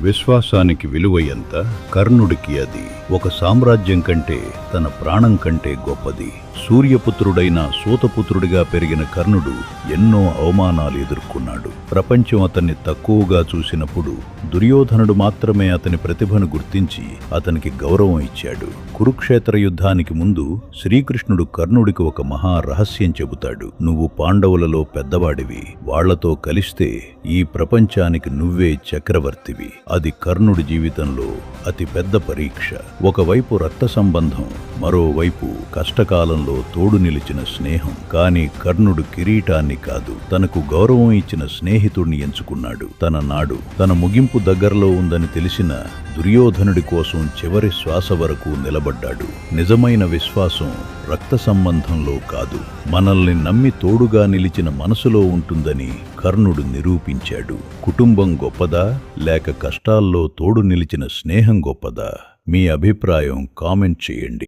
విశ్వాసానికి విలువ ఎంత? కర్ణుడికి అది ఒక సామ్రాజ్యం కంటే, తన ప్రాణం కంటే గొప్పది. సూర్యపుత్రుడైన సూతపుత్రుడిగా పెరిగిన కర్ణుడు ఎన్నో అవమానాలు ఎదుర్కొన్నాడు. ప్రపంచం అతన్ని తక్కువగా చూసినప్పుడు దుర్యోధనుడు మాత్రమే అతని ప్రతిభను గుర్తించి అతనికి గౌరవం ఇచ్చాడు. కురుక్షేత్ర యుద్ధానికి ముందు శ్రీకృష్ణుడు కర్ణుడికి ఒక మహా రహస్యం చెబుతాడు. నువ్వు పాండవులలో పెద్దవాడివి, వాళ్లతో కలిస్తే ఈ ప్రపంచానికి నువ్వే చక్రవర్తివి. అది కర్ణుడి జీవితంలో అతి పెద్ద పరీక్ష. ఒకవైపు రక్త సంబంధం, మరోవైపు కష్టకాలంలో తోడు నిలిచిన స్నేహం. కాని కర్ణుడు కిరీటాన్ని కాదు, తనకు గౌరవం ఇచ్చిన స్నేహితుడిని ఎంచుకున్నాడు. తన ముగింపు దగ్గరలో ఉందని తెలిసిన దుర్యోధనుడి కోసం చివరి శ్వాస వరకు నిలబడ్డాడు. నిజమైన విశ్వాసం రక్త సంబంధంలో కాదు, మనల్ని నమ్మి తోడుగా నిలిచిన మనసులో ఉంటుందని కర్ణుడు నిరూపించాడు. కుటుంబం గొప్పదా, లేక కష్టాల్లో తోడు నిలిచిన స్నేహం గొప్పదా? మీ అభిప్రాయం కామెంట్ చేయండి.